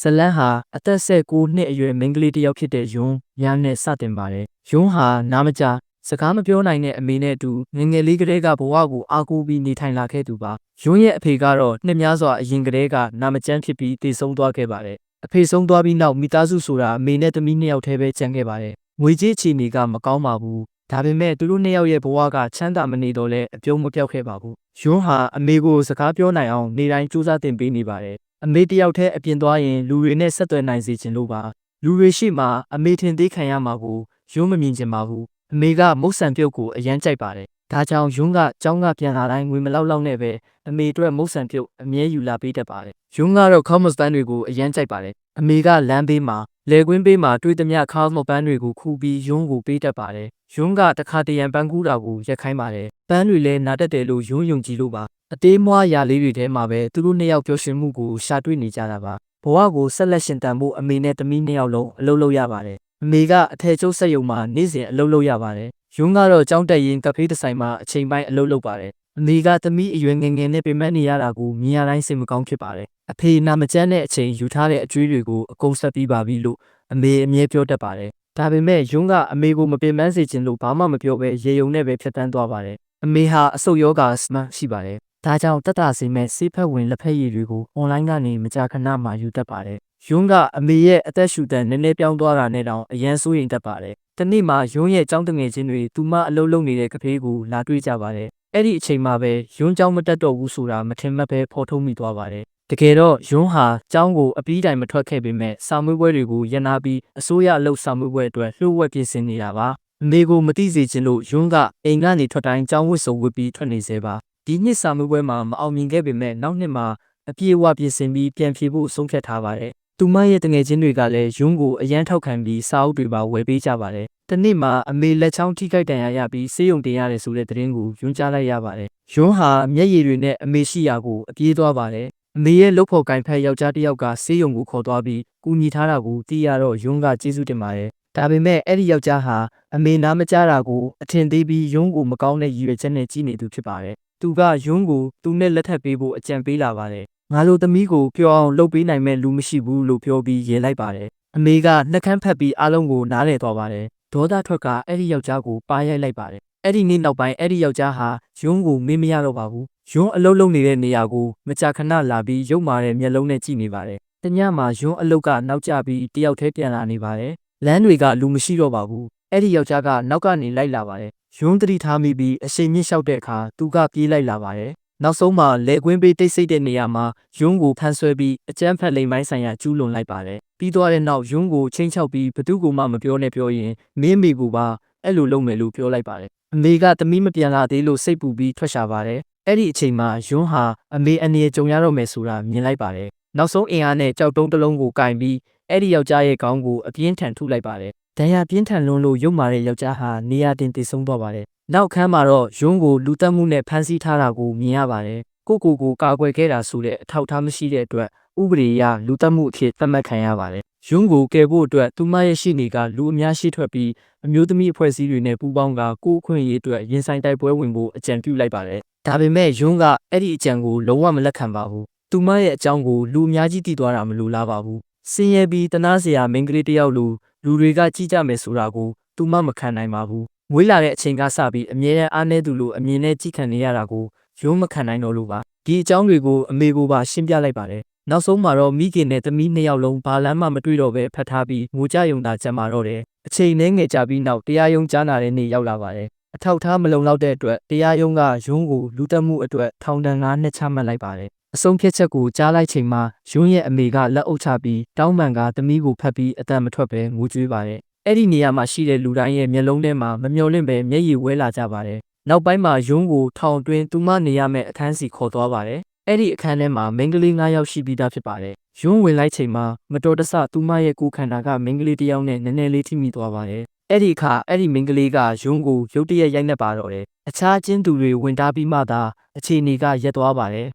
ဇလန်းဟာအသက်19နှစ်အရွယ်မိန်းကလေးတစ်ယောက်ဖြစ်တဲ့ယွန်းရန်နဲ့စတင်ပါတယ်။ယွန်းဟာနားမကြားစကားမပြောနိုင်တဲ့အမေနဲ့အတူငယ်ငယ်လေးကတည်းကဘဝကိုအားကိုးပြီးနေထိုင်လာခဲ့သူပါ။ယွန်းရဲ့အဖေကတော့နှစ်များစွာအရင်ကတည်းကနာမကျန်းဖြစ်ပြီးတည်ဆုံသွားခဲ့ပါတယ်။အဖေဆုံးသွားပြီးနောက်မိသားစုဆိုတာအမေနဲ့သမီးနှစ်ယောက်တည်းပဲကျန်ခဲ့ပါတယ်။ငွေကြေးအခြေအနေကမကောင်းပါဘူး။ဒါပေမဲ့သူတို့နှစ်ယောက်ရဲ့ဘဝကချမ်းသာမနေတော့လဲအပြုံးမပြောက်ခဲ့ပါဘူး။ယွန်းဟာအမေကိုစကားပြောနိုင်အောင်နေတိုင်းစူးစမ်းသင်ပေးနေပါတယ်။အမေတယောက်တည်းအပြင်သွားရင်လူတွေနဲ့ဆက်သွယ်နိုင်စေချင်လို့ပါလူတွေရှိမှအမေထင်သေးခံရမှာကိုယွန်းမမြင်ချင်ပါဘူးအမေကမုတ်ဆန်ပြုတ်ကိုအရန်ကြိုက်ပါတယ်ဒါကြောင့်ယွန်းကကျောင်းကပြန်လာတိုင်းငွေမလောက်နဲ့ပဲအမေအတွက်မုတ်ဆန်ပြုတ်အမြဲယူလာပေးတတ်ပါတယ်ယွန်းကတော့ခေါမစ်ပန်းတွေကိုအရန်ကြိုက်ပါတယ်အမေကလမ်းဘေးမှာလေကွင်းဘေးမှာတွေးသမျှခေါမစ်ပန်းတွေကိုခူးပြီးယွန်းကိုပေးတတ်ပါတယ်ယွန်းကတခါတရံပန်းကူးတာကိုရက်ခိုင်းပါတယ်ပန်းတွေလည်းနာတတ်တယ်လို့ယွန်းယုံကြည်လို့ပါအသေးမွားရာလေးတွေထဲမှာပဲသူတို့နှစ်ယောက်ပျော်ရွှင်မှုကိုရှာတွေ့နေကြတာပါဘဝကိုဆက်လက်ရှင်သန်ဖို့အမေနဲ့သမီးနှစ်ယောက်လုံးအလုပ်လုပ်ရပါတယ်အမေကအထည်ချုပ်စက်ရုံမှာနေ့စဉ်အလုပ်လုပ်ရပါတယ်ယွန်းကတော့ကျောင်းတက်ရင်ကဖေးတစ်ဆိုင်မှာအချိန်ပိုင်းအလုပ်လုပ်ပါတယ်အမေကသမီးအရွယ်ငယ်ငယ်နဲ့ပြမတ်နေရတာကိုမြင်ရတိုင်းစိတ်မကောင်းဖြစ်ပါတယ်အဖေနာမကျန်းတဲ့အချိန်ယူထားတဲ့အကျွေးတွေကိုအကုန်ဆက်ပြီးပါပြီလို့အမေအမြဲပြောတတ်ပါတယ်ဒါပေမဲ့ယွန်းကအမေကိုမပင်ပန်းစေချင်လို့ဘာမှမပြောဘဲရေယုံနဲ့ပဲဖြတ်တန်းသွားပါတယ်အမေဟာအဆုတ်ယောဂစမရှိပါတယ်ဒါကြောင့်တက်တာစီမဲ့ဆေးဖက်ဝင်လက်ဖက်ရည်တွေကိုအွန်လိုင်းကနေမကြာခဏမှယူတတ်ပါတယ်ယွန်းကအမေရဲ့အသက်ရှူတန်နည်းနည်းပြောင်းသွားတာနဲ့တောင်အရန်စိုးရိမ်တတ်ပါတယ်တနေ့မှာယွန်းရဲ့ចောင်းတငယ်ချင်းတွေသူမအလုပ်လုပ်နေတဲ့ကဖေးကိုလာတွေ့ကြပါတယ်အဲ့ဒီအချိန်မှာပဲယွန်းចောင်းမတက်တော့ဘူးဆိုတာမထင်မှတ်ပဲဖော်ထုတ်မိသွားပါတယ်တကယ်တော့ယွန်းဟာចောင်းကိုအပြီးတိုင်မထွက်ခဲ့ပေမဲ့စာမွေးပွဲတွေကိုရန်နာပြီးအစိုးရအလုပ်စာမွေးပွဲအတွက်လှုပ်ဝက်ပြင်ဆင်နေတာပါအမေကိုမသိစေချင်လို့ယွန်းကအိမ်ကနေထွက်တိုင်းចောင်းဝတ်စုံဝတ်ပြီးထွက်နေစေပါဒီနှစ်စာမွေးပွဲမှာမအောင်မြင်ခဲ့ပေမဲ့နောက်နှစ်မှာအပြည့်အဝပြင်ဆင်ပြီးပြန်ဖြေဖို့ဆုံးဖြတ်ထားပါတယ်။သူမရဲ့တငယ်ချင်းတွေကလည်းယွန်းကိုအရန်ထောက်ခံပြီးစာအုပ်တွေပါဝယ်ပေးကြပါတယ်။တနေ့မှာအမေလက်ချောင်းထိခိုက်ဒဏ်ရာရပြီးဆေးရုံတင်ရတယ်ဆိုတဲ့သတင်းကိုယွန်းကြားလိုက်ရပါတယ်။ယွန်းဟာမျက်ရည်တွေနဲ့အမေရှိရာကိုအပြေးသွားပါတယ်။အမေရဲ့လုပ်ဖို့ကင်ဖက်ယောက်ျားတစ်ယောက်ကဆေးရုံကိုခေါ်သွားပြီးကူညီထားတာကိုသိရတော့ယွန်းကကျေးဇူးတင်ပါတယ်။ဒါပေမဲ့အဲ့ဒီယောက်ျားဟာအမေနားမကြားတာကိုအထင်သေးပြီးယွန်းကိုမကောင်းတဲ့ရည်ရွယ်ချက်နဲ့ကြီးနေသူဖြစ်ပါတယ်။သူကယွန်းကိုသူနဲ့လက်ထပ်ပေးဖို့အကြံပေးလာပါတယ်။ငါလိုသမီးကိုပျော်အောင်လုပ်ပေးနိုင်မဲ့လူမရှိဘူးလို့ပြောပြီးရေလိုက်ပါတယ်။အမေကနှက်ခမ်းဖက်ပြီးအားလုံးကိုနားလည်သွားပါတယ်။ဒေါသထွက်ကအဲ့ဒီယောက်ျားကိုပါရိုက်လိုက်ပါတယ်။အဲ့ဒီနေ့နောက်ပိုင်းအဲ့ဒီယောက်ျားဟာယွန်းကိုမေးမရတော့ပါဘူး။ယွန်းအလုပ်လုပ်နေတဲ့နေရာကိုမကြာခဏလာပြီးရုပ်မာတဲ့မျက်လုံးနဲ့ကြည့်နေပါတယ်။တညမှာယွန်းအလုပ်ကနောက်ကျပြီးတယောက်တည်းပြန်လာနေပါတယ်။လမ်းတွေကလူမရှိတော့ပါဘူး။အဲ့ဒီယောက်ျားကနောက်ကနေလိုက်လာပါတယ်။ယွန်းတတိထားမိပြီးအရှိန်မြင့်လျှောက်တဲ့အခါသူကပြေးလိုက်လာပါတယ်။နောက်ဆုံးမှာလက်ကွင်းပေးတိတ်ဆိတ်တဲ့နေရာမှာယွန်းကိုဖမ်းဆွဲပြီးအကြမ်းဖက်လိမ်ပိုင်းဆိုင်ရာကျူးလွန်လိုက်ပါတယ်။ပြီးသွားတဲ့နောက်ယွန်းကိုချင်းချောက်ပြီးဘသူ့ကိုမှမပြောနဲ့ပြောရင်မင်းမေကိုပါအဲ့လိုလုပ်မယ်လို့ပြောလိုက်ပါတယ်။အမေကသမီးမပြန်လာသေးလို့စိတ်ပူပြီးထွက်ရှာပါတယ်။အဲ့ဒီအချိန်မှာယွန်းဟာအမေအနေနဲ့ကြုံရတော့မယ်ဆိုတာမြင်လိုက်ပါတယ်။နောက်ဆုံးအင်အားနဲ့ကြောက်တုံးတစ်လုံးကိုကင်ပြီးအဲ့ဒီယောက်ျားရဲ့ခေါင်းကိုအပြင်းထန်ထုလိုက်ပါတယ်။ဒဏ်ရာပြင်းထန်လွန်းလို့ရုပ်မာတဲ့ယောက်ျားဟာနေရာတင်တည်ဆုံးသွားပါတယ်။နောက်ခန်းမှာတော့ယွန်းကိုလူတက်မှုနဲ့ဖမ်းဆီးထားတာကိုမြင်ရပါတယ်။ကိုကာကွယ်ခဲ့တာဆိုတဲ့အထောက်အထားမရှိတဲ့အတွက်ဥပဒေအရလူတက်မှုအဖြစ်သတ်မှတ်ခံရပါတယ်။ယွန်းကိုကယ်ဖို့အတွက်သူမရဲ့ရှေ့နေကလူအများရှိထွက်ပြီးအမျိုးသမီးအဖွဲ့အစည်းတွေနဲ့ပူးပေါင်းကကိုယ်အခွင့်အရေးအတွက်ရင်ဆိုင်တိုက်ပွဲဝင်ဖို့အကြံပြုလိုက်ပါတယ်။ဒါပေမဲ့ယွန်းကအဲ့ဒီအကြံကိုလုံးဝမလက်ခံပါဘူး။သူမရဲ့အကြောင်းကိုလူအများကြီးသိသွားတာမလိုလားပါဘူး။စင်ရဲပြီးတနာစရာမိန်းကလေးတစ်ယောက်လူတွေကကြည့်ကြမယ်ဆိုတာကိုသူမမခံနိုင်ပါဘူး။မွေးလာတဲ့အချိန်ကစပြီးအမြဲတမ်းအားနည်းသူလိုအမြင်နဲ့ကြည့်ခံနေရတာကိုယွန်းမခံနိုင်တော့လို့ပါ။ဒီအကြောင်းတွေကိုအမေကပါရှင်းပြလိုက်ပါတယ်။နောက်ဆုံးမှာတော့မိခင်နဲ့သမီးနှစ်ယောက်လုံးဘာလမ်းမှမတွေ့တော့ပဲဖတ်ထားပြီးငိုကြယုံတာကြံပါတော့တယ်။အချိန်နဲ့ငယ်ကြပြီးနောက်တရားရုံးကြားနာတဲ့နေ့ရောက်လာပါတယ်။အထောက်ထားမလုံလောက်တဲ့အတွက်တရားရုံးကယွန်းကိုလူတက်မှုအတွက်ထောင်ဒဏ်9နှစ်ချမှတ်လိုက်ပါတယ်။အဆုံးဖြတ်ချက်ကိုကြားလိုက်ချိန်မှာယွန်းရဲ့အမေကလက်အုပ်ချပြီးတောင်းပန်ကသမီးကိုဖတ်ပြီးအသက်မထွက်ပဲငိုကြွေးပါတယ်။အဲ့ဒီနေရာမှာရှိတဲ့လူတိုင်းရဲ့မျက်လုံးထဲမှာမမျော်လင့်ပဲမျက်ရည်ဝဲလာကြပါတယ်။နောက်ပိုင်းမှာယွန်းကိုထောင်တွင်းသူမနေရမယ့်အခန်းစီခေါ်သွားပါတယ်။အဲ့ဒီအခန်းထဲမှာမိန်းကလေး9ယောက်ရှိပြီးသားဖြစ်ပါတယ်။ယွန်းဝင်လိုက်ချိန်မှာမတော်တဆသူမရဲ့ကိုယ်ခန္ဓာကမိန်းကလေးတစ်ယောက်နဲ့နည်းနည်းလေးထိမိသွားပါတယ်။အဲ့ဒီအခါအဲ့ဒီမိန်းကလေးကယွန်းကိုရုတ်တရက်ရိုက်နှက်ပါတော့တယ်။အခြားအချင်းသူတွေဝင်တားပြီးမှသာအခြေအနေကရက်သွားပါတယ်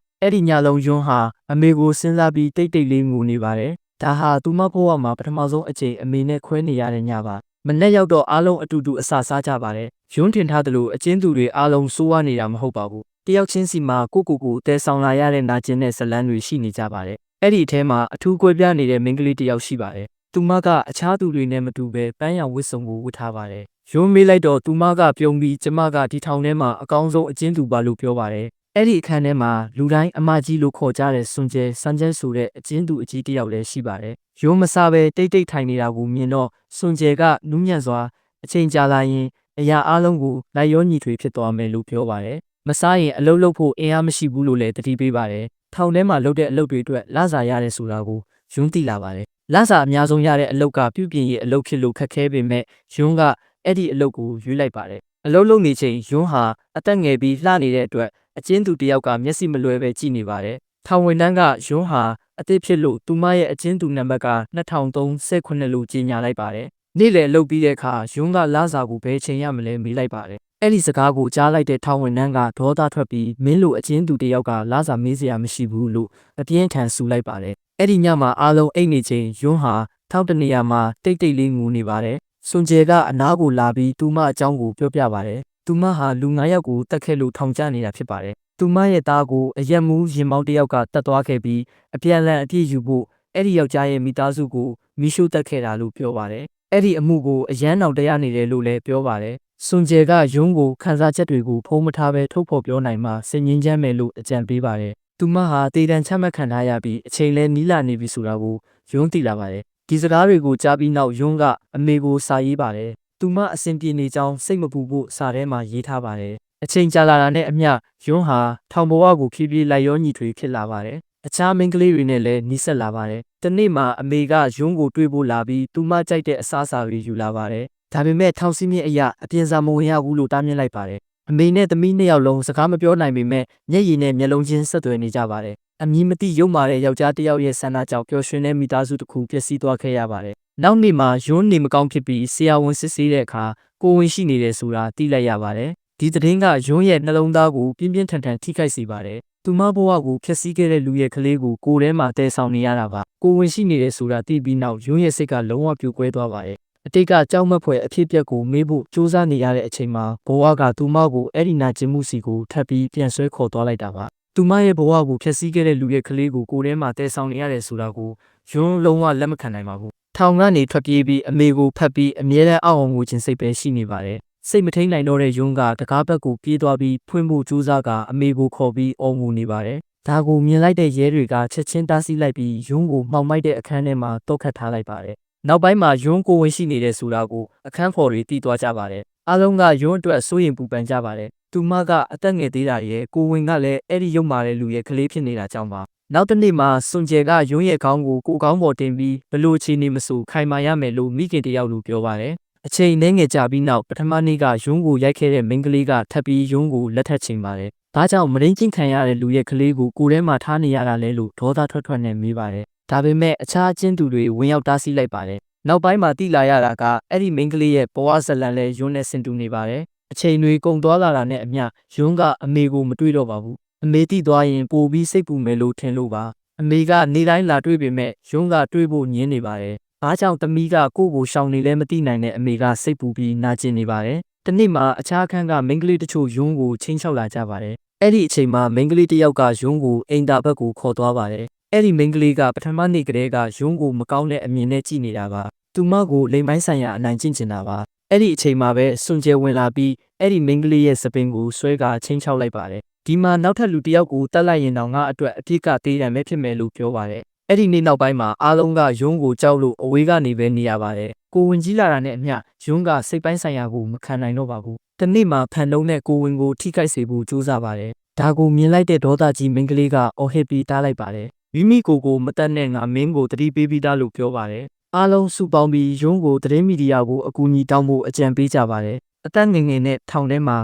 ။အဲ့ဒီညလုံးယွန်းဟာအမေကိုစဉ်းစားပြီးတိတ်လေးငိုနေပါတယ်။ဒါဟာသူမဘဝမှာပထမဆုံးအချိန်အမေနဲ့ခွဲနေရတဲ့ညပါ။မနေ့ရောက်တော့အားလုံးအတူတူအစာစားကြပါတယ်။ယွန်းထင်ထားသလိုအချင်းသူတွေအားလုံးစိုးဝါနေတာမဟုတ်ပါဘူး။တယောက်ချင်းစီမှာကိုတဲဆောင်လာရတဲ့နာကျင်တဲ့ဇလန်းတွေရှိနေကြပါတယ် အဲ့ဒီအထဲမှာအထူးကွဲပြားနေတဲ့မိန်းကလေးတစ်ယောက်ရှိပါတယ်သူမကအခြားသူတွေနဲ့မတူပဲပန်းရောင်ဝတ်စုံကိုဝတ်ထားပါတယ်ယွန်းမေးလိုက်တော့သူမကပြုံးပြီးကျမကဒီထောင်ထဲမှာအကောင်းဆုံးအကျဉ်းသူပါလို့ပြောပါတယ်အဲ့ဒီအခန်းထဲမှာလူတိုင်းအမကြီးလို့ခေါ်ကြတဲ့စွန်ကျဲစန်းကျဲဆိုတဲ့အကျဉ်းသူအကြီးတစ်ယောက်လည်းရှိပါတယ်ယွန်းမစားပဲတိတ်တိတ်ထိုင်နေတာကိုမြင်တော့စွန်ကျဲကနူးညံ့စွာအချိန်ကြာလာရင်အရာအလုံးကိုလိုက်ရောညီထွေဖြစ်သွားမယ်လို့ပြောပါတယ်မစားရင်အလုပ်လုပ်ဖို့အင်အားမရှိဘူးလို့လည်းတတိပေးပါတယ်ထောင်ထဲမှာလုပ်တဲ့အလုပ်တွေအတွက်လစာရတယ်ဆိုတာကိုယွန်းသိလာပါတယ်လစာအများဆုံးရတဲ့အလုပ်ကပြုပြင်ရေးအလုပ်ဖြစ်လို့ခက်ခဲပေမဲ့ယွန်းကအဲ့ဒီအလုပ်ကိုရွေးလိုက်ပါတယ်အလုပ်လုပ်နေချိန်ယွန်းဟာအသက်ငယ်ပြီးလှနေတဲ့အတွက်အကျဉ်းသူတစ်ယောက်ကမျက်စိမလွှဲပဲကြည့်နေပါတယ်ထောင်ဝန်ထမ်းကယွန်းဟာအသစ်ဖြစ်လို့သူမရဲ့အကျဉ်းသူနံပါတ်က2038လို့ကြေညာလိုက်ပါတယ်နေ့လယ်လုပ်ပြီးတဲ့အခါယွန်းကလစာကိုဘယ်ချိန်ရမလဲမေးလိုက်ပါတယ်အဲ့ဒီစကားကိုကြားလိုက်တဲ့ထောင်ဝန်ထမ်းကဒေါသထွက်ပြီးမင်းလိုအကျဉ်းသူတစ်ယောက်ကလစာမေးစရာမရှိဘူးလို့အပြင်းထန်ဆူလိုက်ပါတယ်အဲ့ဒီညမှာအားလုံးအိတ်နေချိန်ယွန်းဟာထောက်တနေရာမှာတိတ်တိတ်လေးငူနေပါတယ်စွန်ကျဲကအနားကိုလာပြီးသူမအကြောင်းကိုပြောပြပါတယ်သူမဟာလူ9ယောက်ကိုတတ်ခဲ့လို့ထောင်ကျနေတာဖြစ်ပါတယ်သူမရဲ့သားကိုအရက်မူးရင်မောင်းတစ်ယောက်ကတတ်သွားခဲ့ပြီးအပြန်အလှန်အပြည့်ယူဖို့အဲ့ဒီယောက်ျားရဲ့မိသားစုကိုမိရှို့တက်ခဲ့တာလို့ပြောပါတယ်အဲ့ဒီအမှုကိုအရန်အောင်တရားနေတယ်လို့လည်းပြောပါတယ်စွန်ကျဲကယွန်းကိုခန်းစားချက်တွေကိုဖုံးမထားပဲထုတ်ဖော်ပြောနိုင်မှစင်ငင်းချမ်းမယ်လို့အကြံပေးပါတယ်သူမဟာတေတံချမှတ်ခံထားရပြီးအချိန်လဲနီးလာနေပြီဆိုတာကိုယွန်းသိလာပါတယ်ဒီစကားတွေကိုကြားပြီးနောက်ယွန်းကအမေကိုစာရေးပါတယ်သူမအစဉ်ပြေနေကြောင်းစိတ်မပူဖို့စာထဲမှာရေးထားပါတယ်အချိန်ကြာလာတာနဲ့အမျှယွန်းဟာထောင်ဘဝကိုဖြည်းဖြည်းလိုက်ရောညီထွေဖြစ်လာပါတယ်အခြားမိန်းကလေးတွေနဲ့လည်းနီးစပ်လာပါတယ်တနေ့မှာအမေကယွန်းကိုတွေ့ဖို့လာပြီးသူမကြိုက်တဲ့အစားအစာတွေယူလာပါတယ်ဒါပေမဲ့ထောင်စီးမြင့်အရာအပြင်စာမဝင်ရဘူးလို့တားမြစ်လိုက်ပါတယ်အမေနဲ့သမီးနှစ်ယောက်လုံးစကားမပြောနိုင်ပေမဲ့မျက်ရည်နဲ့မျက်လုံးချင်းဆက်သွယ်နေကြပါတယ်အမည်မသိရုပ်မာတဲ့ယောက်ျားတစ်ယောက်ရဲ့ဆန္ဒကြောင့်ပျော်ရွှင်တဲ့မိသားစုတစ်ခုပျက်စီးသွားခဲ့ရပါတယ်နောက်နေ့မှာယွန်းနေမကောင်းဖြစ်ပြီးဆရာဝန်စစ်ဆေးတဲ့အခါကိုဝင်ရှိနေတယ်ဆိုတာသိလိုက်ရပါတယ်ဒီသတင်းကယွန်းရဲ့နှလုံးသားကိုပြင်းပြင်းထန်ထန်ထိခိုက်စေပါတယ်သူမဘဝကိုဖျက်ဆီးခဲ့တဲ့လူရဲ့ကလေးကိုကိုယ်ထဲမှာတည်ဆောင်နေရတာပါကိုဝင်ရှိနေတယ်ဆိုတာသိပြီးနောက်ယွန်းရဲ့စိတ်ကလုံးဝပြိုကွဲသွားပါတယ်အတိတ်ကကြောက်မက်ဖွယ်အဖြစ်အပျက်ကိုမေးဖို့စူးစမ်းနေရတဲ့အချိန်မှာဘဝကသူမကိုအဲ့ဒီနာကျင်မှုစီကိုထပ်ပြီးပြန်ဆွဲခေါ်သွားလိုက်တာပါသူမရဲ့ဘဝကိုဖျက်ဆီးခဲ့တဲ့လူရဲ့ကလေးကိုကိုယ်ထဲမှာတည်ဆောင်နေရတယ်ဆိုတာကိုယွန်းလုံးဝလက်မခံနိုင်ပါဘူးထောင်ကနေထွက်ပြေးပြီးအမေကိုဖတ်ပြီးအမြဲတမ်းအောက်အောင်ငိုခြင်းစိတ်ပဲရှိနေပါတယ်စိတ်မထိန်နိုင်တော့တဲ့ယွန်းကတကားဘက်ကိုပြေးသွားပြီးဖွင့်ဖို့ကြိုးစားကအမေကိုခေါ်ပြီးအော်ငိုနေပါတယ်ဒါကိုမြင်လိုက်တဲ့ရဲတွေကချက်ချင်းတားဆီးလိုက်ပြီးယွန်းကိုမှောင်မိုက်တဲ့အခန်းထဲမှာတောက်ခတ်ထားလိုက်ပါတယ်နောက်ပိုင်းမှာယွန်းကိုဝင်ရှိနေတဲ့ဆိုတာကိုအခန်းဖော်တွေတီးသွားကြပါတယ်အားလုံးကယွန်းအတွက်စိုးရင်ပူပန်ကြပါတယ်သူမကအသက်ငယ်သေးတာရဲ့ကိုဝင်ကလည်းအဲ့ဒီရုပ်မာတဲ့လူရဲ့ကလေးဖြစ်နေတာကြောင့်ပါနောက်တစ်နေ့မှာစွန်ကျဲကယွန်းရဲ့ခေါင်းကိုကိုကောင်းပေါ်တင်ပြီးဘလို့ချီနေမဆိုခိုင်မာရမယ်လို့မိခင်တယောက်လိုပြောပါတယ်အချိန်နှဲငယ်ကြာပြီးနောက်ပထမနေ့ကယွန်းကိုရိုက်ခဲ့တဲ့မိန်းကလေးကထပ်ပြီးယွန်းကိုလက်ထပ်ချိန်ပါတယ်ဒါကြောင့်မရင်းချင်းခံရတဲ့လူရဲ့ကလေးကိုကိုယ်ထဲမှာထားနေရတာလဲလို့ဒေါသထွက်နဲ့မေးပါတယ်ဒါပေမဲ့အခြားအချင်းသူတွေဝင်ရောက်တားဆီးလိုက်ပါတယ်နောက်ပိုင်းမှာတိလာရတာကအဲ့ဒီမိန်းကလေးရဲ့ဘဝဇလံလဲယွန်းနဲ့ဆင်တူနေပါတယ်အချိန်တွေကုန်သွားလာတာနဲ့အမျှယွန်းကအမေကိုမတွေ့တော့ပါဘူးအမေတိသွားရင်ပိုပြီးစိတ်ပူမယ်လို့ထင်လို့ပါအမေကနေတိုင်းလာတွေ့ပေမဲ့ယွန်းကတွေ့ဖို့ညင်းနေပါတယ်ဘာကြောင့်သမီးကကိုယ့်ကိုရှောင်နေလဲမသိနိုင်တဲ့အမေကစိတ်ပူပြီးနာကျင်နေပါတယ်တနေ့မှာအခြားအခန်းကမိန်းကလေးတချို့ယွန်းကိုချင်းချောက်လာကြပါတယ်အဲ့ဒီအချိန်မှာမိန်းကလေးတစ်ယောက်ကယွန်းကိုအိမ်သာဘက်ကိုခေါ်သွားပါတယ်အဲ့ဒီမိန်းကလေးကပထမနေ့ကတည်းကယွန်းကိုမကောင်းတဲ့အမြင်နဲ့ကြည့်နေတာပါသူမကိုလိမ်ပိုင်းဆိုင်ရာအနိုင်ကျင့်နေတာပါအဲ့ဒီအချိန်မှာပဲစွန်ကျဲဝင်လာပြီးအဲ့ဒီမိန်းကလေးရဲ့စပင်းကိုဆွဲကချင်းချောက်လိုက်ပါတယ်ဒီမှာနောက်ထပ်လူတစ်ယောက်ကိုတတ်လိုက်ရင်တော့ငါအတွက်အပြစ်ကသေးတယ်မဲ့ဖြစ်မယ်လို့ပြောပါတယ်အဲ့ဒီနေ့နောက်ပိုင်းမှာအားလုံးကယွန်းကိုကြောက်လို့အဝေးကနေပဲနေရပါတယ်ကိုဝင်ကြီးလာတာနဲ့အမျှယွန်းကစိတ်ပိုင်းဆိုင်ရာကိုမခံနိုင်တော့ပါဘူးတနေ့မှာဖန်လုံးနဲ့ကိုဝင်ကိုထိခိုက်စေဖို့ကြိုးစားပါတယ်ဒါကိုမြင်လိုက်တဲ့ဒေါသကြီးမိန်းကလေးကအော်ဟစ်ပြီးတားလိုက်ပါတယ်မိမိကိုမတတ်နဲ့ငါမင်းကိုတတိပေးပြီးသားလို့ပြောပါတယ်အားလုံးစုပေါင်းပြီးယွန်းကိုသတင်းမီဒီယာကိုအကူအညီတောင်းဖို့အကြံပေးကြပါတယ်အသက်ငယ်ငယ်နဲ့ထောင်ထဲမှာ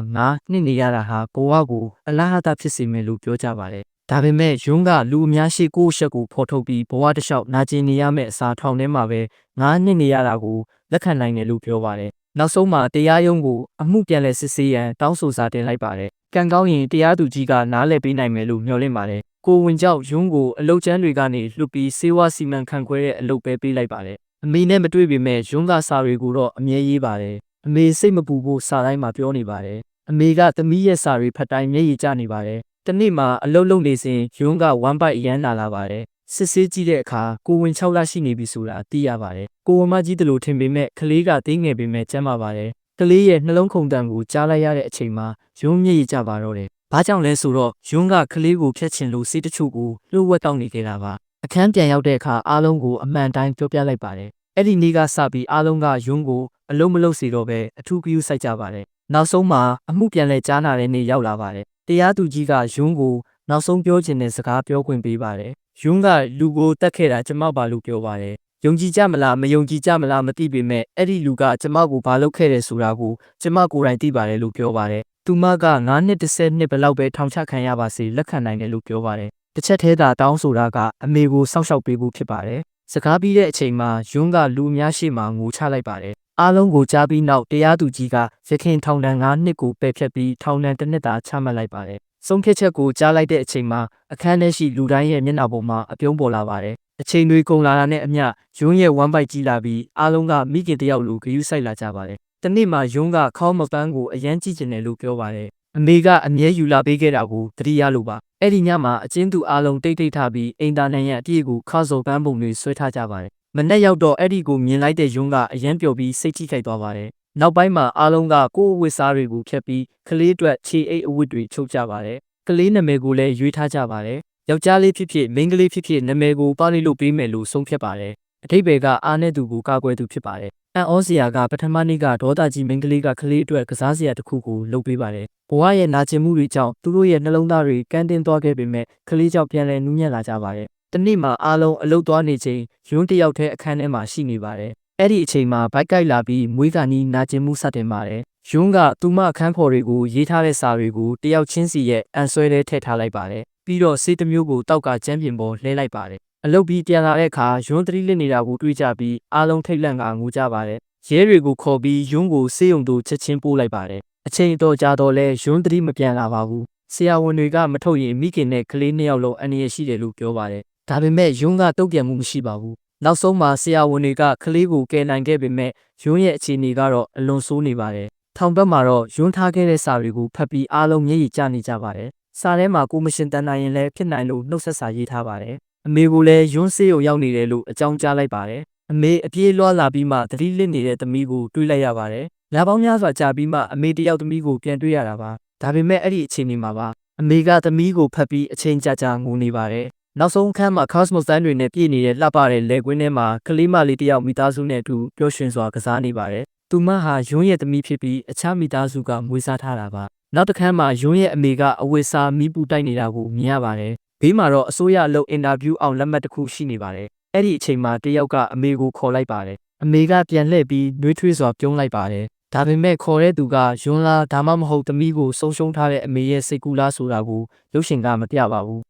နှစ်နေရတာဟာဘဝကိုအလားအတာဖြစ်စေမယ်လို့ပြောကြပါတယ်ဒါပေမဲ့ယွန်းကလူအများရှိကိုယ့်ရှက်ကိုဖော်ထုတ်ပြီးဘဝတစ်လျှောက်နာကျင်နေရမယ့်အစားထောင်ထဲမှာပဲနှစ်နေရတာကိုလက်ခံနိုင်တယ်လို့ပြောပါတယ်နောက်ဆုံးမှာတရားရုံးကိုအမှုပြန်လည်စစ်ဆေးရန်တောင်းဆိုစာတင်လိုက်ပါတယ်ကံကောင်းရင်တရားသူကြီးကနားလည်ပေးနိုင်မယ်လို့မျှော်လင့်ပါတယ်ကိုဝင်ကြောက်ယွန်းကိုအလုတ်ကျန်းတွေကနေလွတ်ပြီးစေဝါစီမံခန့်ခွဲတဲ့အလုပ်ပဲပေးလိုက်ပါတယ်အမေနဲ့မတွေ့ပေမဲ့ယွန်းကစာတွေကိုတော့အမြဲရေးပါတယ်အမေစိတ်မပူဖို့စာတိုင်းမှာပြောနေပါတယ်အမေကသမီးရဲ့စာတွေဖတ်တိုင်းမျက်ရည်ကျနေပါတယ်တနေ့မှာအလုတ်လုံနေစဉ်ယွန်းက1 byte အရန်လာပါတယ် စစ်ဆေးကြည့်တဲ့အခါကိုဝင်6လရှိနေပြီဆိုတာသိရပါတယ်ကိုဝမကြီးတလို့ထင်ပေမဲ့ကလေးကသေးငယ်ပေမဲ့ကျမ်းမာပါတယ်ကလေးရဲ့နှလုံးခုန်တံကိုကြားလိုက်ရတဲ့အချိန်မှာယွန်းမျက်ရည်ကျပါတော့တယ်ဘာကြောင့်လဲဆိုတော့ယွန်းကကလေးကိုဖျက်ချင်လို့စိတ်တချို့ကိုလှုပ်ဝက်တောက်နေခဲ့တာပါအခန်းပြန်ရောက်တဲ့အခါအားလုံးကိုအမှန်တိုင်းပြောပြလိုက်ပါတယ်အဲ့ဒီနေ့ကစပြီးအားလုံးကယွန်းကိုအလုံးမလုံးစေတော့ပဲအထူးဂရုစိုက်ကြပါတယ်နောက်ဆုံးမှာအမှုပြန်လဲကြားနာတဲ့နေ့ရောက်လာပါတယ်တရားသူကြီးကယွန်းကိုနောက်ဆုံးပြောချင်တဲ့စကားပြောခွင့်ပေးပါတယ်ယွန်းကလူကိုတတ်ခဲ့တာကျမပါလို့ပြောပါတယ်ယုံကြည်ကြမလားမယုံကြည်ကြမလားမသိပေမဲ့အဲ့ဒီလူကကျမကိုဘာလုပ်ခဲ့တယ်ဆိုတာကိုကျမကိုယ်တိုင်သိပါတယ်လို့ပြောပါတယ်သူမက9နှစ်10နှစ်ဘလောက်ပဲထောင်ချခံရပါစေလက်ခံနိုင်တယ်လို့ပြောပါတယ်တစ်ချက်သေးတာတောင်းဆိုတာကအမေကိုစောင့်ရှောက်ပေးဖို့ဖြစ်ပါတယ်စကားပြီးတဲ့အချိန်မှာယွန်းကလူအများရှေ့မှာငိုချလိုက်ပါတယ်အားလုံးကိုကြားပြီးနောက်တရားသူကြီးကရခင်ထောင်ဒဏ်9နှစ်ကိုပယ်ဖျက်ပြီးထောင်ဒဏ်1နှစ်သာချမှတ်လိုက်ပါတယ်ဆုံးဖြတ်ချက်ကိုကြားလိုက်တဲ့အချိန်မှာအခန်းထဲရှိလူတိုင်းရဲ့မျက်နှာပေါ်မှာအပြုံးပေါ်လာပါတယ်အချိန်တွေကုန်လာတာနဲ့အမျှယွန်းရဲ့ဝမ်းပိုက်ကြီးလာပြီးအားလုံးကမိခင်တယောက်လိုဂရုစိုက်လာကြပါတယ်တနေ့မှာယွန်းကခေါင်းမပန်းကိုအရန်ကြည့်ကျင်တယ်လို့ပြောပါတယ်အမေကအမြဲယူလာပေးခဲ့တာကိုသတိရလို့ပါအဲ့ဒီညမှာအချင်းသူအားလုံးတိတ်တိတ်ထားပြီးအိမ်သားနိုင်ရန်အပြည့်ကိုခါစော်ပန်းပုံတွေဆွဲထားကြပါတယ်မနေ့ရောက်တော့အဲ့ဒီကိုမြင်လိုက်တဲ့ယွန်းကအရန်ပျော်ပြီးစိတ်ထိခိုက်သွားပါတယ်နောက်ပိုင်းမှာအားလုံးကကိုယ့်အဝတ်စားတွေကိုဖျက်ပြီးကလေးအတွက်ခြေအိတ်အဝတ်တွေချုပ်ကြပါတယ်ကလေးနာမည်ကိုလည်းရွေးထားကြပါတယ်ယောက်ျားလေးဖြစ်ဖြစ်မိန်းကလေးဖြစ်ဖြစ်နာမည်ကိုပါလိလို့ပေးမယ်လို့ဆုံးဖြတ်ပါတယ်အထိပ္ပယ်ကအားနဲ့သူကိုကာကွယ်သူဖြစ်ပါတယ်အန်ဩစရာကပထမနေ့ကဒေါသကြီးမိန်းကလေးကကလေးအတွက်ကစားစရာတစ်ခုကိုလုပ်ပေးပါတယ်ဘဝရဲ့နာကျင်မှုတွေကြောင့်သူတို့ရဲ့နှလုံးသားတွေကန်းတင်းသွားခဲ့ပေမဲ့ကလေးကြောင့်ပြန်လည်နူးညံ့လာကြပါတယ်တနေ့မှာအားလုံးအလုတ်သွားနေချိန်ယွန်းတယောက်တည်းအခန်းထဲမှာရှိနေပါတယ်အဲ့ဒီအချိန်မှာဘိုက်ကိုက်လာပြီးမွေးကနီးနာကျင်မှုစတင်ပါတယ်ယွန်းကသူမအခန်းဖော်တွေကိုရေးထားတဲ့စာတွေကိုတယောက်ချင်းစီရဲ့အန်ဆွဲထဲထည့်ထားလိုက်ပါတယ်ပြီးတော့စေးတစ်မျိုးကိုတောက်ကကျမ်းပြင်ပေါ်လှဲလိုက်ပါတယ်အလုတ်ပြီးပြန်လာတဲ့အခါယွန်းသတိလစ်နေတာကိုတွေးကြပြီးအားလုံးထိတ်လန့်ကငိုကြပါတယ်ရဲတွေကိုခေါ်ပြီးယွန်းကိုစေးရုံတို့ချက်ချင်းပို့လိုက်ပါတယ်အချိန်တော်ကြာတော့လဲယွန်းသတိမပြန်လာပါဘူးဆရာဝန်တွေကမထုတ်ရင်မိခင်နဲ့ကလေး2ယောက်လုံးအန္တရာယ်ရှိတယ်လို့ပြောပါတယ်ဒါပေမဲ့ယွန်းကတုံ့ပြန်မှုမရှိပါဘူးနောက်ဆုံးမှာဆရာဝန်တွေကကလေးကိုကယ်နိုင်ခဲ့ပေမဲ့ယွန်းရဲ့အခြေအနေကတော့အလွန်ဆိုးနေပါတယ်ထောင်ဘက်မှာတော့ယွန်းထားခဲ့တဲ့စာတွေကိုဖတ်ပြီးအားလုံးမျက်ရည်ကျနေကြပါတယ်စာထဲမှာကိုမရှင်တန်နိုင်ရင်လည်းဖြစ်နိုင်လို့နှုတ်ဆက်စာရေးထားပါတယ်အမေကိုလည်းယွန်းစေးရုံရောက်နေတယ်လို့အကြောင်းကြားလိုက်ပါတယ်အမေအပြေးလွှားလာပြီးမှသတိလစ်နေတဲ့သမီးကိုတွေးလိုက်ရပါတယ်လပေါင်းများစွာကြာပြီးမှအမေတယောက်သမီးကိုပြန်တွေ့ရတာပါဒါပေမဲ့အဲ့ဒီအချိန်ဒီမှာပါအမေကသမီးကိုဖတ်ပြီးအချိန်ကြာကြာငိုနေပါတယ်နောက်ဆုံးအခန်းမှာ Cosmos တန်းတွေနဲ့ပြည့်နေတဲ့လှပတဲ့လယ်ကွင်းထဲမှာကလေးမလေးတယောက်မိသားစုနဲ့အတူပျော်ရွှင်စွာကစားနေပါတယ်သူမဟာယွန်းရဲ့သမီးဖြစ်ပြီးအခြားမိသားစုကမွေးစားထားတာပါနောက်တစ်ခန်းမှာယွန်းရဲ့အမေကအဝတ်စားမီးပူတိုက်နေတာကိုမြင်ရပါတယ်ဘေးမှာတော့အစိုးရအလုပ်အင်တာဗျူးအောင်လက်မှတ်တစ်ခုရှိနေပါတယ်အဲ့ဒီအချိန်မှာတယောက်ကအမေကိုခေါ်လိုက်ပါတယ်အမေကပြန်လှည့်ပြီးနှွေးထွေးစွာပြုံးလိုက်ပါတယ်ဒါပေမဲ့ခေါ်တဲ့သူကယွန်းလားဒါမှမဟုတ်သမီးကိုဆုံးရှုံးထားတဲ့အမေရဲ့စိတ်ကူးလားဆိုတာကိုရုပ်ရှင်ကမပြပါဘူး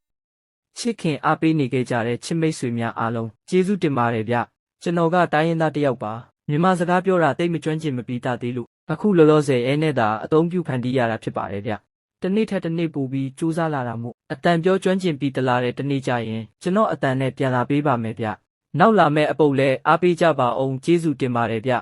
ချစ်ခင်အားပေးနေကြတဲ့ချစ်မိတ်ဆွေများအားလုံးကျေးဇူးတင်ပါတယ်ဗျကျွန်တော်ကတိုင်းရင်းသားတယောက်ပါမြန်မာစကားပြောတာတိတ်မကျွမ်းကျင်မပြီးသားသေးလို့အခုလောလောဆယ်အဲနဲ့သာအသုံးပြုဖန်တီးရတာဖြစ်ပါတယ်ဗျတနေ့ထက်တနေ့ပိုပြီးစူးစမ်းလာတာမို့အတန်ပြောကျွမ်းကျင်ပြီးတလားတဲ့တနေ့ကျရင်ကျွန်တော်အတန်နဲ့ပြန်လာပေးပါမယ်ဗျနောက်လာမယ့်အပုတ်လဲအားပေးကြပါအောင်ကျေးဇူးတင်ပါတယ်ဗျ